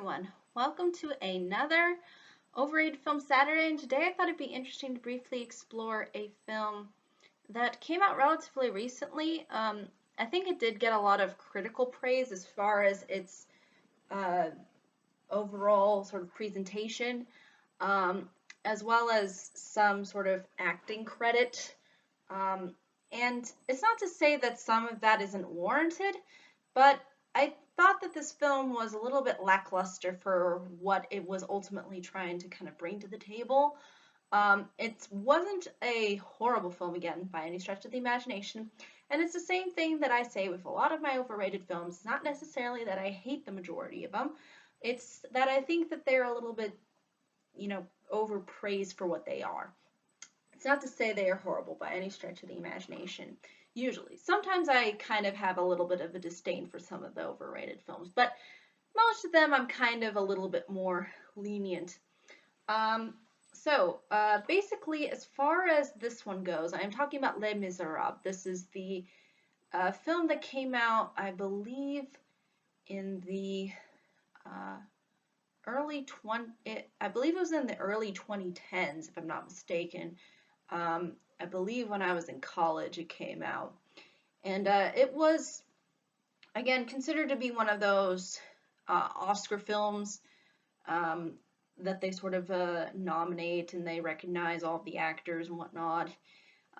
everyone. Welcome to another Overrated Film Saturday, and today I thought it'd be interesting to briefly explore a film that came out relatively recently. I think it did get a lot of critical praise as far as its uh, overall sort of presentation, um, as well as some sort of acting credit. Um, and it's not to say that some of that isn't warranted, but I thought that this film was a little bit lackluster for what it was ultimately trying to kind of bring to the table. It wasn't a horrible film again by any stretch of the imagination, and it's the same thing that I say with a lot of my overrated films. It's not necessarily that I hate the majority of them, it's that I think that they're a little bit, overpraised for what they are. It's not to say they are horrible by any stretch of the imagination, usually. Sometimes I kind of have a little bit of a disdain for some of the overrated films, but most of them I'm kind of a little bit more lenient. Um, basically, as far as this one goes, I'm talking about Les Miserables. This is the film that came out, I believe, in the uh, I believe it was in the early 2010s, if I'm not mistaken. I believe when I was in college it came out. And it was, again, considered to be one of those Oscar films um, that they sort of nominate and they recognize all of the actors and whatnot.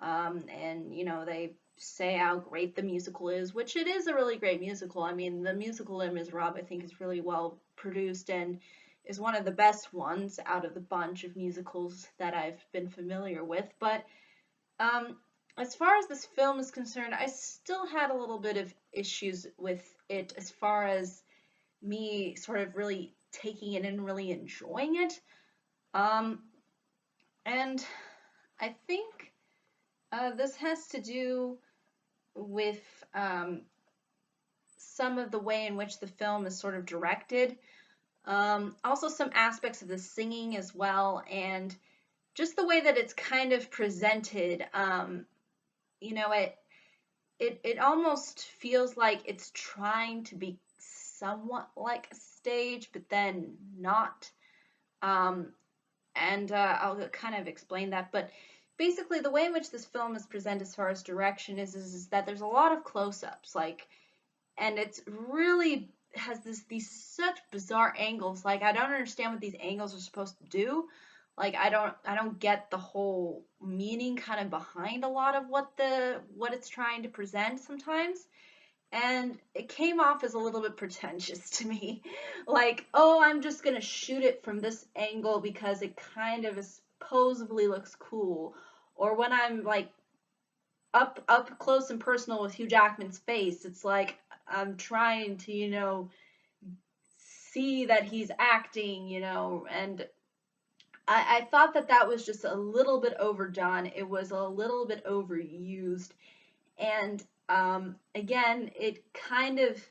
They say how great the musical is, which it is a really great musical. I mean, the musical Les Miserables, I think, is really well produced and is one of the best ones out of the bunch of musicals that I've been familiar with. But um, as far as this film is concerned, I still had a little bit of issues with it as far as me sort of really taking it and really enjoying it. Um, and I think this has to do with some of the way in which the film is sort of directed. Also, some aspects of the singing as well, and just the way that it's kind of presented. It almost feels like it's trying to be somewhat like a stage, but then not. Um, and I'll kind of explain that. But basically, the way in which this film is presented as far as direction is that there's a lot of close-ups, and it's really has these such bizarre angles. Like, I don't understand what these angles are supposed to do. Like, I don't get the whole meaning kind of behind a lot of what it's trying to present sometimes. And it came off as a little bit pretentious to me. Like, oh, I'm just gonna shoot it from this angle because it kind of supposedly looks cool. Or when I'm like up close and personal with Hugh Jackman's face, it's like I'm trying to, see that he's acting, and I thought that that was just a little bit overdone. It was a little bit overused. And again, it kind of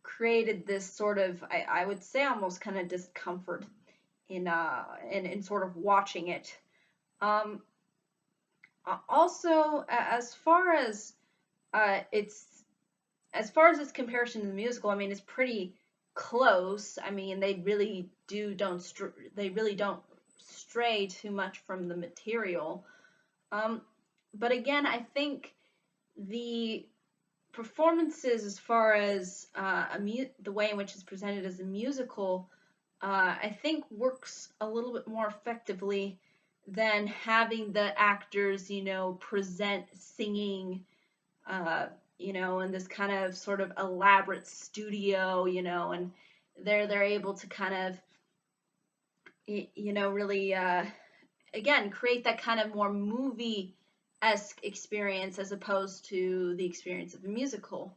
created this sort of, I would say almost kind of discomfort in sort of watching it. Um, Also, uh, it's as far as its comparison to the musical, I mean, it's pretty close. I mean, they really don't stray too much from the material. Um, but again, I think the performances, as far as the way in which it's presented as a musical, I think works a little bit more effectively than having the actors, present singing, uh, in this kind of sort of elaborate studio, and they're able to kind of, really, again, create that kind of more movie-esque experience as opposed to the experience of a musical.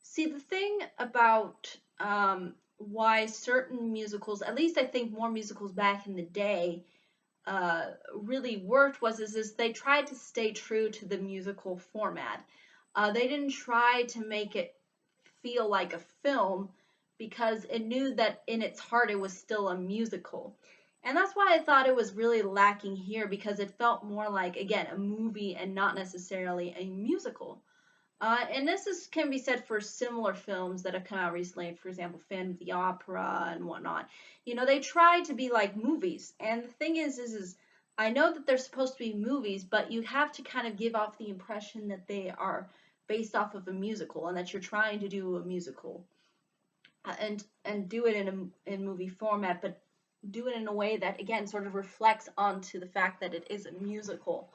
See, the thing about why certain musicals, at least I think more musicals back in the day, really worked is they tried to stay true to the musical format. They didn't try to make it feel like a film because it knew that in its heart it was still a musical. And that's why I thought it was really lacking here because it felt more like, again, a movie and not necessarily a musical. And can be said for similar films that have come out recently, for example, Phantom of the Opera and whatnot. They try to be like movies, and the thing is I know that they're supposed to be movies, but you have to kind of give off the impression that they are based off of a musical and that you're trying to do a musical, and do it in movie format, but do it in a way that again sort of reflects onto the fact that it is a musical.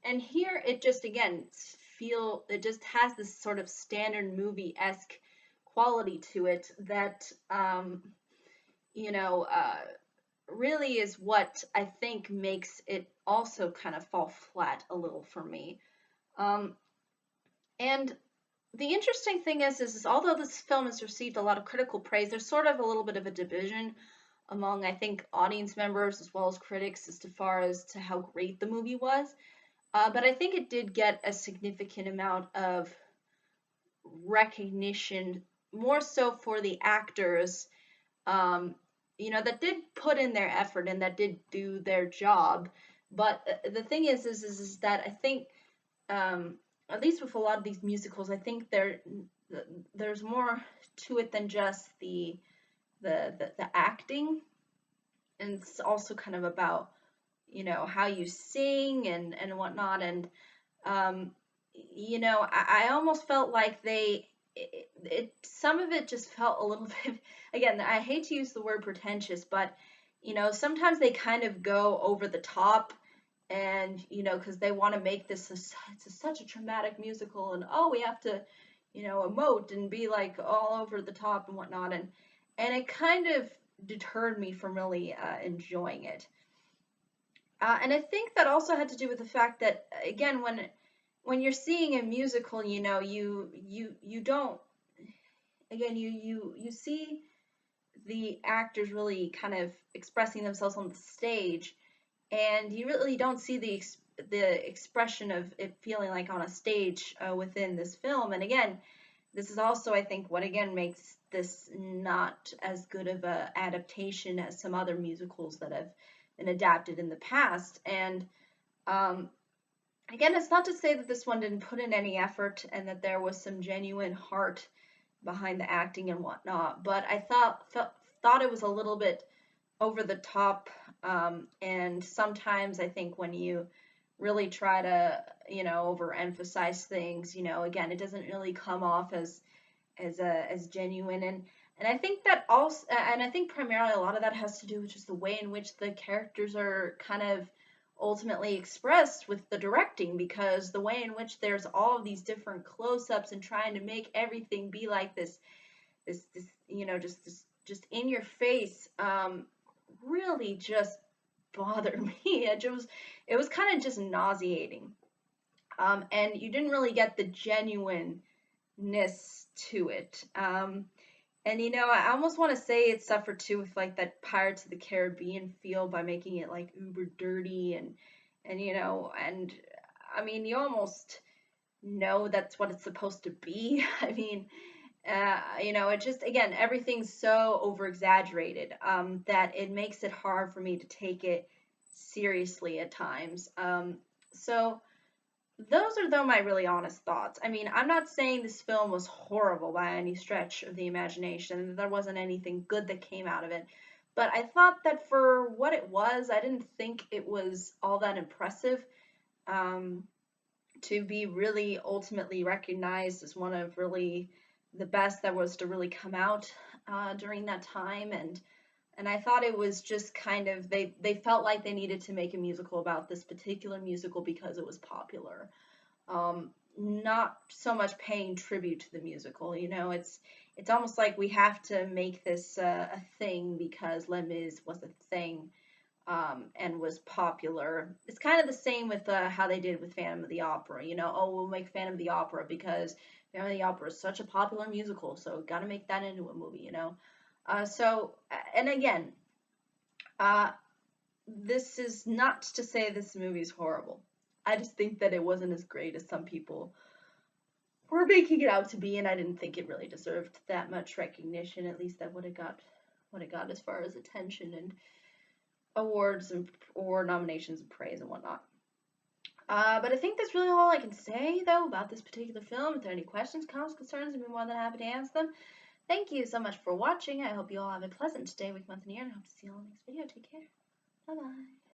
And here it just again it just has this sort of standard movie-esque quality to it that you know uh, really is what I think makes it also kind of fall flat a little for me. Um, and the interesting thing is although this film has received a lot of critical praise, there's sort of a little bit of a division among, I think, audience members as well as critics as far as to how great the movie was. But I think it did get a significant amount of recognition, more so for the actors, um, that did put in their effort and that did do their job. But the thing is that I think, at least with a lot of these musicals, I think there's more to it than just the acting, and it's also kind of about how you sing and whatnot. And um, I almost felt like some of it just felt a little bit, again, I hate to use the word pretentious, but, sometimes they kind of go over the top, and, because they want to make such a traumatic musical, and, oh, we have to, emote and be like all over the top and whatnot. And it kind of deterred me from really enjoying it. And I think that also had to do with the fact that, again, when you're seeing a musical, you don't, again, you see the actors really kind of expressing themselves on the stage, and you really don't see the expression of it feeling like on a stage within this film. And again, this is also, I think, what again makes this not as good of a adaptation as some other musicals that have been adapted in the past. And um, again, it's not to say that this one didn't put in any effort and that there was some genuine heart behind the acting and whatnot, but I thought it was a little bit over the top. And sometimes I think when you really try to, overemphasize things, again, it doesn't really come off as genuine. And I think that also, and I think primarily a lot of that has to do with just the way in which the characters are kind of ultimately expressed with the directing, because the way in which there's all of these different close-ups and trying to make everything be like this just in your face, really just bothered me. It was kind of just nauseating. And you didn't really get the genuineness to it. And I almost want to say it suffered too with like that Pirates of the Caribbean feel by making it like uber dirty, and I mean, you almost know that's what it's supposed to be. I mean, it just, again, everything's so over exaggerated, that it makes it hard for me to take it seriously at times. So those are, though, my really honest thoughts. I mean, I'm not saying this film was horrible by any stretch of the imagination. There wasn't anything good that came out of it. But I thought that for what it was, I didn't think it was all that impressive, um, to be really ultimately recognized as one of really the best that was to really come out during that time. And I thought it was just kind of, they felt like they needed to make a musical about this particular musical because it was popular. Not so much paying tribute to the musical. It's almost like we have to make this a thing because Les Mis was a thing, and was popular. It's kind of the same with how they did with Phantom of the Opera. Oh, we'll make Phantom of the Opera because Phantom of the Opera is such a popular musical, so got to make that into a movie. And again, uh, this is not to say this movie is horrible. I just think that it wasn't as great as some people were making it out to be, and I didn't think it really deserved that much recognition. At least that what it got as far as attention and awards and or nominations and praise and whatnot. But I think that's really all I can say, though, about this particular film. If there are any questions, comments, concerns, I'd be more than happy to answer them. Thank you so much for watching. I hope you all have a pleasant day, week, month, and year, and I hope to see you all in the next video. Take care. Bye-bye.